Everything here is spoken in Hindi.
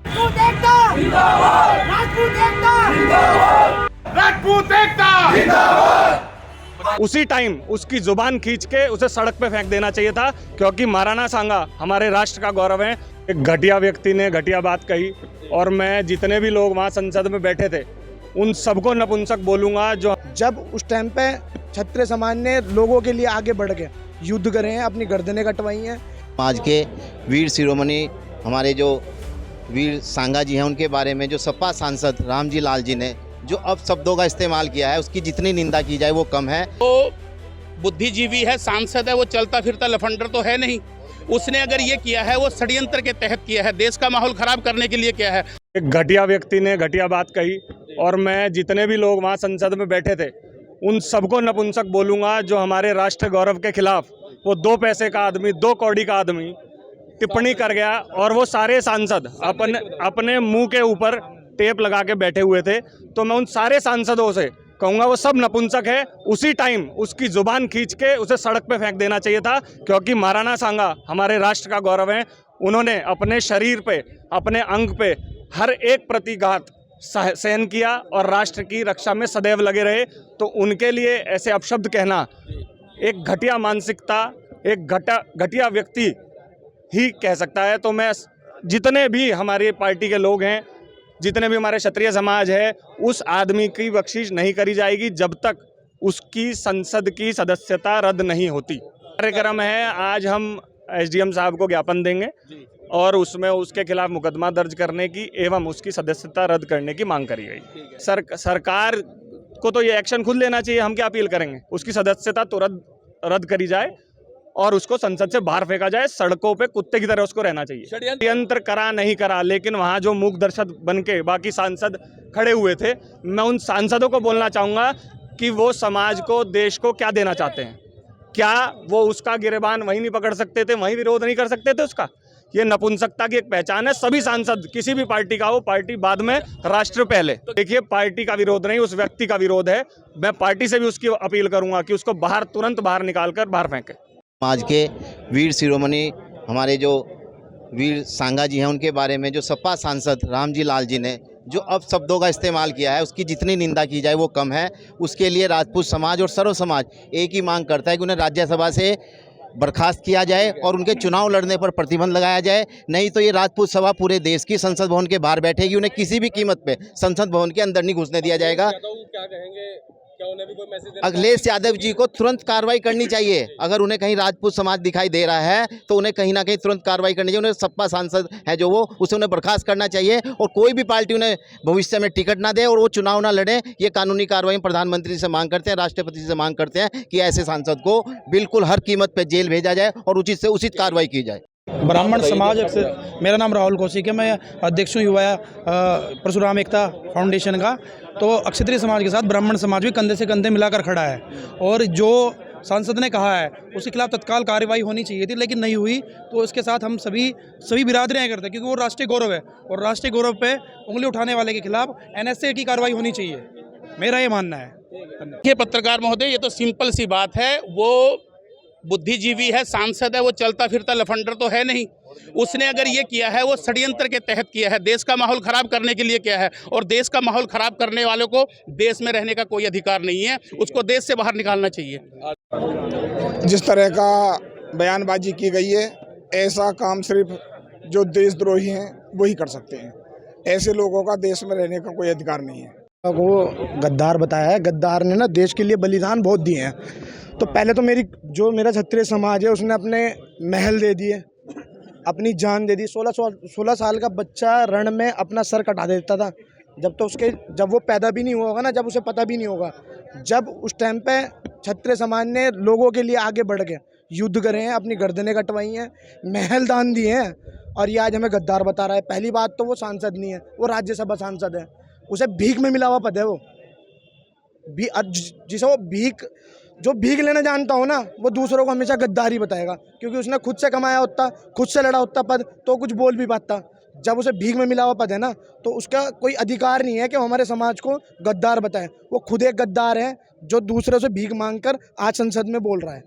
राजपूत एकता जिंदाबाद, राजपूत एकता जिंदाबाद, राजपूत एकता। उसी टाइम उसकी जुबान खींच के उसे सड़क पे फेंक देना चाहिए था, क्योंकि महाराणा सांगा हमारे राष्ट्र का गौरव है। एक घटिया व्यक्ति ने घटिया बात कही और मैं जितने भी लोग वहाँ संसद में बैठे थे उन सबको नपुंसक बोलूँगा। जो जब उस टाइम पे क्षत्रिय समाज ने लोगों के लिए आगे बढ़ के युद्ध करे हैं, अपनी गर्दनें कटवाई हैं। आज के वीर शिरोमणि हमारे जो वीर सांगा जी हैं, उनके बारे में जो सपा सांसद रामजी लाल जी ने जो अपशब्दों का इस्तेमाल किया है, उसकी जितनी निंदा की जाए वो कम है। वो बुद्धिजीवी है, सांसद है, वो चलता फिरता लफंडर तो है नहीं। उसने अगर ये किया है वो षड्यंत्र के तहत किया है, देश का माहौल खराब करने के लिए किया है। एक घटिया व्यक्ति ने घटिया बात कही और मैं जितने भी लोग वहाँ संसद में बैठे थे उन सबको नपुंसक बोलूँगा। जो हमारे राष्ट्र गौरव के खिलाफ वो 2 पैसे का आदमी, 2 कौड़ी का आदमी टिप्पणी कर गया और वो सारे सांसद अपने मुंह के ऊपर टेप लगा के बैठे हुए थे। तो मैं उन सारे सांसदों से कहूँगा वो सब नपुंसक है। उसी टाइम उसकी जुबान खींच के उसे सड़क पे फेंक देना चाहिए था, क्योंकि महाराणा सांगा हमारे राष्ट्र का गौरव है। उन्होंने अपने शरीर पे, अपने अंग पे हर एक प्रतिघात सहन किया और राष्ट्र की रक्षा में सदैव लगे रहे। तो उनके लिए ऐसे अपशब्द कहना एक घटिया मानसिकता, एक घटिया व्यक्ति ही कह सकता है। तो मैं जितने भी हमारी पार्टी के लोग हैं, जितने भी हमारे क्षत्रिय समाज है, उस आदमी की बख्शिश नहीं करी जाएगी जब तक उसकी संसद की सदस्यता रद्द नहीं होती। कार्यक्रम है, आज हम एसडीएम साहब को ज्ञापन देंगे और उसमें उसके खिलाफ मुकदमा दर्ज करने की एवं उसकी सदस्यता रद्द करने की मांग करी गई। सरकार को तो ये एक्शन खुद लेना चाहिए, हम क्या अपील करेंगे। उसकी सदस्यता तुरंत रद्द करी जाए और उसको संसद से बाहर फेंका जाए। सड़कों पे कुत्ते की तरह उसको रहना चाहिए। षड्यंत्र करा नहीं करा, लेकिन वहाँ जो मूक दर्शक बन के बाकी सांसद खड़े हुए थे, मैं उन सांसदों को बोलना चाहूँगा कि वो समाज को, देश को क्या देना चाहते हैं। क्या वो उसका गिरेबान वहीं नहीं पकड़ सकते थे, वहीं विरोध नहीं कर सकते थे उसका? ये नपुंसकता की एक पहचान है। सभी सांसद किसी भी पार्टी का हो, पार्टी बाद में, राष्ट्र पहले। देखिए, पार्टी का विरोध नहीं, उस व्यक्ति का विरोध है। मैं पार्टी से भी उसकी अपील करूँगा कि उसको तुरंत बाहर निकाल कर बाहर फेंके। आज के वीर शिरोमणि हमारे जो वीर सांगा जी हैं, उनके बारे में जो सपा सांसद रामजी लाल जी ने जो अपशब्दों का इस्तेमाल किया है, उसकी जितनी निंदा की जाए वो कम है। उसके लिए राजपूत समाज और सर्व समाज एक ही मांग करता है कि उन्हें राज्यसभा से बर्खास्त किया जाए और उनके चुनाव लड़ने पर प्रतिबंध लगाया जाए। नहीं तो ये राजपूत सभा पूरे देश की संसद भवन के बाहर बैठेगी। उन्हें किसी भी कीमत पे संसद भवन के अंदर नहीं घुसने दिया जाएगा। क्या कहेंगे? अखिलेश यादव जी को तुरंत कार्रवाई करनी चाहिए। अगर उन्हें कहीं राजपूत समाज दिखाई दे रहा है तो उन्हें कहीं ना कहीं तुरंत कार्रवाई करनी चाहिए। उन्हें सपा सांसद है जो वो, उसे उन्हें बर्खास्त करना चाहिए और कोई भी पार्टी उन्हें भविष्य में टिकट ना दे और वो चुनाव ना लड़े। ये कानूनी कार्रवाई प्रधानमंत्री से मांग करते हैं, राष्ट्रपति से मांग करते हैं कि ऐसे सांसद को बिल्कुल हर कीमत पर जेल भेजा जाए और उचित से उचित कार्रवाई की जाए। ब्राह्मण समाज, मेरा नाम राहुल कौशिक है, मैं अध्यक्ष हूँ युवा परशुराम एकता फाउंडेशन का। तो क्षत्रिय समाज के साथ ब्राह्मण समाज भी कंधे से कंधे मिलाकर खड़ा है और जो सांसद ने कहा है उसके खिलाफ तत्काल कार्रवाई होनी चाहिए थी, लेकिन नहीं हुई। तो इसके साथ हम सभी बिरादरियाँ करते हैं, क्योंकि वो राष्ट्रीय गौरव है और राष्ट्रीय गौरव पे उंगली उठाने वाले के खिलाफ NSA की कार्रवाई होनी चाहिए, मेरा ये मानना है। ये पत्रकार महोदय, ये तो सिंपल सी बात है। वो बुद्धिजीवी है, सांसद है, वो चलता फिरता लफंडर तो है नहीं। उसने अगर ये किया है वो षड्यंत्र के तहत किया है, देश का माहौल खराब करने के लिए किया है और देश का माहौल खराब करने वालों को देश में रहने का कोई अधिकार नहीं है। उसको देश से बाहर निकालना चाहिए। जिस तरह का बयानबाजी की गई है, ऐसा काम सिर्फ जो देशद्रोही हैं वो ही कर सकते हैं। ऐसे लोगों का देश में रहने का कोई अधिकार नहीं है। वो गद्दार बताया है। गद्दार ने ना देश के लिए बलिदान बहुत दिए हैं। तो पहले तो मेरा क्षत्रिय समाज है, उसने अपने महल दे दिए, अपनी जान दे दी। 16 साल का बच्चा रण में अपना सर कटा देता था जब वो पैदा भी नहीं हुआ होगा ना, जब उसे पता भी नहीं होगा। जब उस टाइम पे क्षत्रिय समाज ने लोगों के लिए आगे बढ़ के युद्ध करे हैं, अपनी गर्दनें कटवाई हैं, महल दान दिए हैं, और ये आज हमें गद्दार बता रहा है। पहली बात तो वो सांसद नहीं है, वो राज्यसभा सांसद है। उसे भीख में मिला हुआ पद है वो जिसे वो भीख लेना जानता हो ना, वो दूसरों को हमेशा गद्दारी बताएगा, क्योंकि उसने खुद से कमाया होता, खुद से लड़ा होता पद, तो कुछ बोल भी पाता। जब उसे भीख में मिला हुआ पद है ना, तो उसका कोई अधिकार नहीं है कि वो हमारे समाज को गद्दार बताए। वो खुद एक गद्दार है जो दूसरों से भीख मांगकर आज संसद में बोल रहा है।